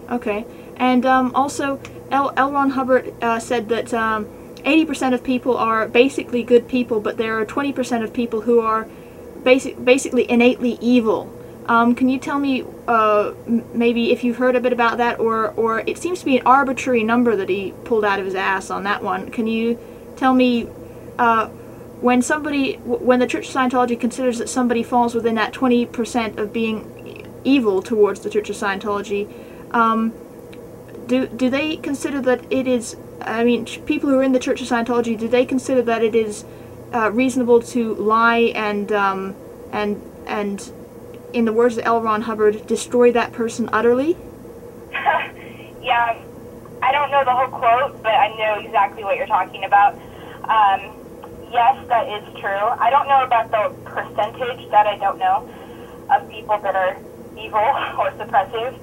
Okay. And also, L. Ron Hubbard said that 80% of people are basically good people, but there are 20% of people who are basically innately evil. Can you tell me maybe if you've heard a bit about that, or it seems to be an arbitrary number that he pulled out of his ass on that one. Can you tell me when the Church of Scientology considers that somebody falls within that 20% of being evil towards the Church of Scientology, do they consider that it is, I mean, people who are in the Church of Scientology, do they consider that it is reasonable to lie and in the words of L. Ron Hubbard, destroy that person utterly? Yeah, I don't know the whole quote, but I know exactly what you're talking about. Yes, that is true. I don't know about the percentage, that I don't know, of people that are evil or suppressive.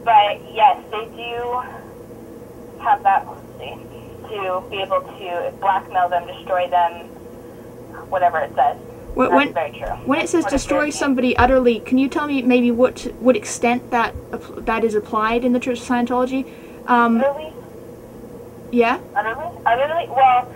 But yes, they do have that policy to be able to blackmail them, destroy them, whatever it says. That's very true. When it says destroy somebody utterly, can you tell me maybe what extent that is applied in the Church of Scientology? Utterly? Yeah? Utterly? Well,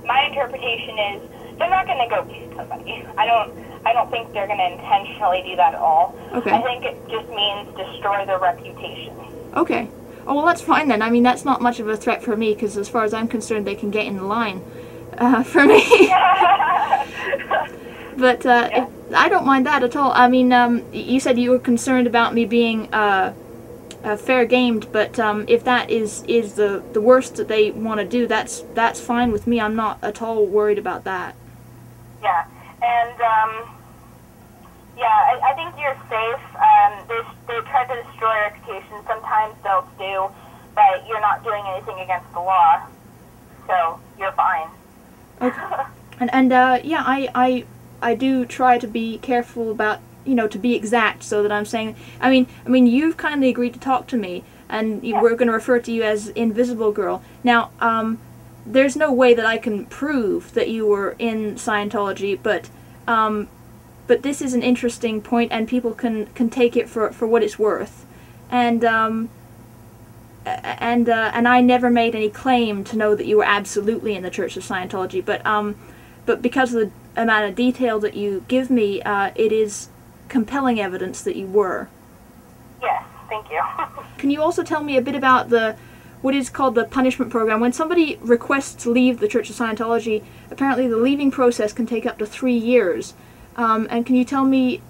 my interpretation is they're not going to go kill somebody. I don't think they're going to intentionally do that at all. Okay. I think it just means destroy their reputation. Okay. Oh, well, that's fine then. I mean, that's not much of a threat for me, because as far as I'm concerned, they can get in line for me. But yeah. I don't mind that at all. I mean, you said you were concerned about me being fair gamed, but if that is the worst that they want to do, that's fine with me. I'm not at all worried about that. Yeah, and yeah, I think you're safe. They try to destroy your reputation. Sometimes they'll do, but you're not doing anything against the law, so you're fine. Okay. And yeah, I do try to be careful about, to be exact, so that I'm saying, I mean, you've kindly agreed to talk to me, and we're going to refer to you as Invisible Girl. Now, there's no way that I can prove that you were in Scientology, but this is an interesting point, and people can take it for what it's worth. And I never made any claim to know that you were absolutely in the Church of Scientology, but because of the amount of detail that you give me, it is compelling evidence that you were. Yes, thank you. Can you also tell me a bit about what is called the punishment program? When somebody requests to leave the Church of Scientology, apparently the leaving process can take up to 3 years. And can you tell me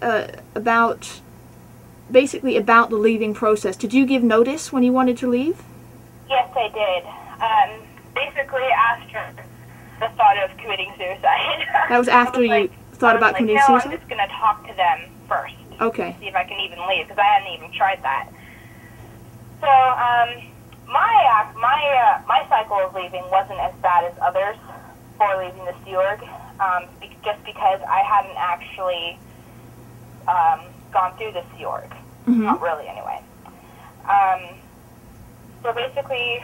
basically about the leaving process? Did you give notice when you wanted to leave? Yes, I did. Basically after the thought of committing suicide. That was after you thought about committing suicide? I'm just going to talk to them first. Okay. See if I can even leave, because I hadn't even tried that. So, my cycle of leaving wasn't as bad as others for leaving the Sea Org, just because I hadn't actually gone through the Sea Org. Mm-hmm. Not really, anyway. So basically,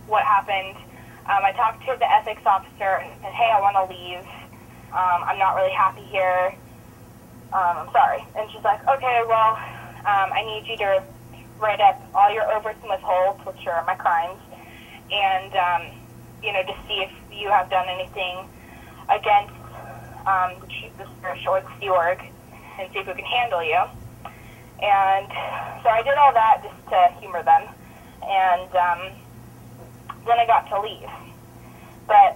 what happened, I talked to the ethics officer and said, hey, I want to leave. I'm not really happy here. I'm sorry. And she's like, okay, well, I need you to write up all your overs and withholds, which are my crimes, and, to see if you have done anything against the Church or the Sea Org, and see if we can handle you. And so I did all that just to humor them, and then I got to leave. But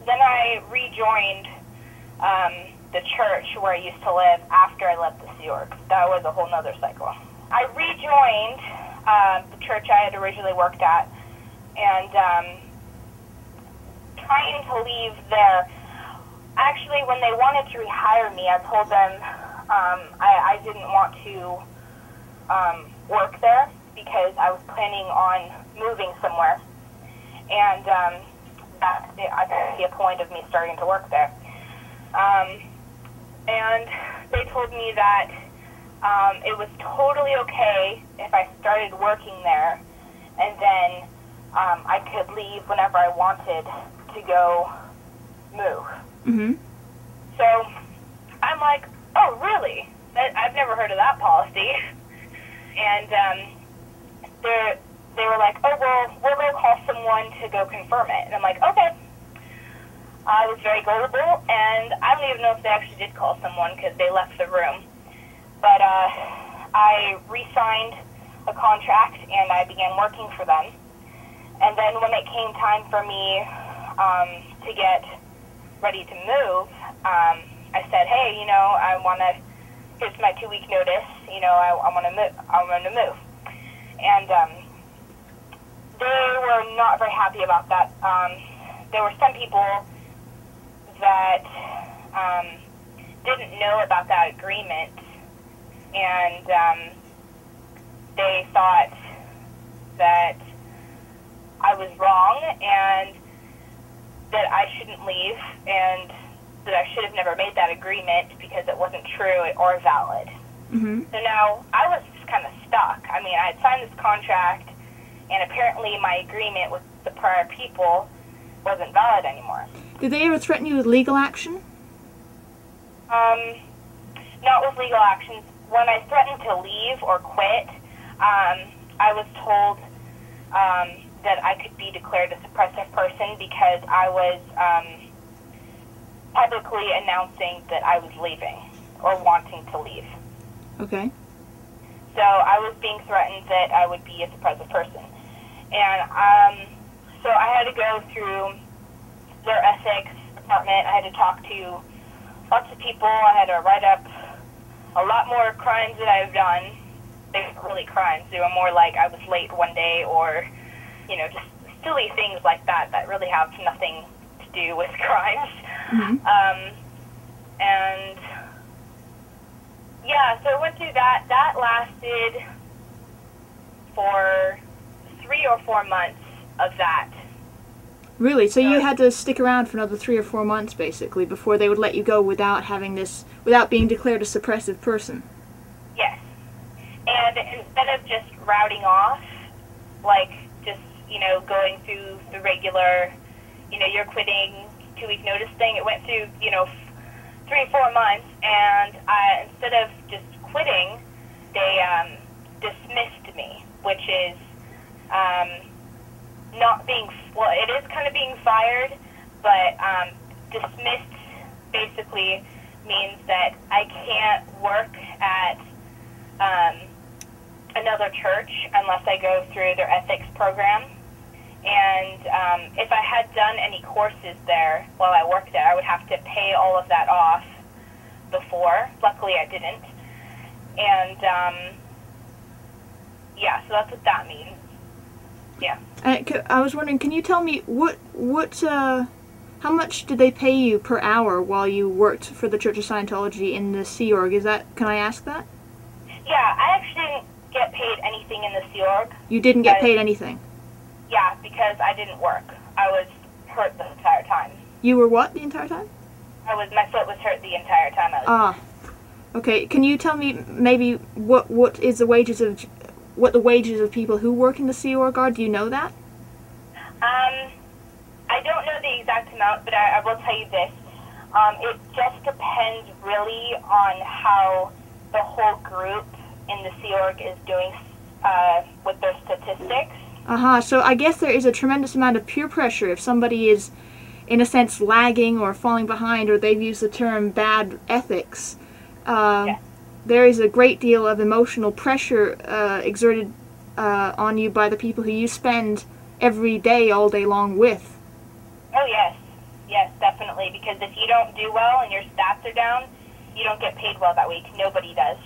then I rejoined the church where I used to live after I left the Sea Org. That was a whole nother cycle. I rejoined the church I had originally worked at, and trying to leave there. Actually, when they wanted to rehire me, I told them I didn't want to work there because I was planning on moving somewhere, and that I could see a point of me starting to work there. And they told me that it was totally okay if I started working there, and then I could leave whenever I wanted to go move. Mm-hmm. So I'm like, oh, really? I've never heard of that policy. And they were like, oh, well, we'll go call someone to go confirm it. And I'm like, okay. I was very gullible, and I don't even know if they actually did call someone because they left the room. But I re-signed a contract, and I began working for them. And then when it came time for me to get ready to move, I said, hey, you know, I want to, here's my 2-week notice, you know, I want to move. And they were not very happy about that. There were some people that didn't know about that agreement, and they thought that I was wrong and that I shouldn't leave and that I should have never made that agreement because it wasn't true or valid. Mm-hmm. So now I was just kind of stuck. I mean, I had signed this contract, and apparently my agreement with the prior people wasn't valid anymore. Did they ever threaten you with legal action? Not with legal actions. When I threatened to leave or quit, I was told that I could be declared a suppressive person because I was publicly announcing that I was leaving or wanting to leave. Okay. So I was being threatened that I would be a suppressive person. And so I had to go through their ethics department. I had to talk to lots of people. I had to write up a lot more crimes that I've done. They weren't really crimes. They were more like I was late one day or, you know, just silly things like that that really have nothing to do with crimes. Mm-hmm. And, yeah, so I went through that. That lasted for 3 or 4 months of that. Really? So you had to stick around for another 3 or 4 months, basically, before they would let you go without having this, without being declared a suppressive person? Yes. And instead of just routing off, like just, you know, going through the regular, you know, you're quitting 2-week notice thing, it went through, you know, 3 or 4 months, and instead of just quitting, they dismissed me, which is not being, well, it is kind of being fired, but dismissed basically means that I can't work at another church unless I go through their ethics program. And if I had done any courses there while I worked there, I would have to pay all of that off before. Luckily, I didn't. And, yeah, so that's what that means. Yeah. I was wondering, can you tell me how much did they pay you per hour while you worked for the Church of Scientology in the Sea Org? Can I ask that? Yeah, I actually didn't get paid anything in the Sea Org. You didn't get paid anything? Yeah, because I didn't work. I was hurt the entire time. You were what the entire time? My foot was hurt the entire time I was. Okay. Can you tell me maybe what the wages of people who work in the Sea Org are? Do you know that? I don't know the exact amount, but I will tell you this. It just depends really on how the whole group in the Sea Org is doing with their statistics. So I guess there is a tremendous amount of peer pressure if somebody is, in a sense, lagging or falling behind, or they've used the term bad ethics. Yes. There is a great deal of emotional pressure exerted on you by the people who you spend every day, all day long with. Oh, yes. Yes, definitely. Because if you don't do well and your stats are down, you don't get paid well that week. Nobody does.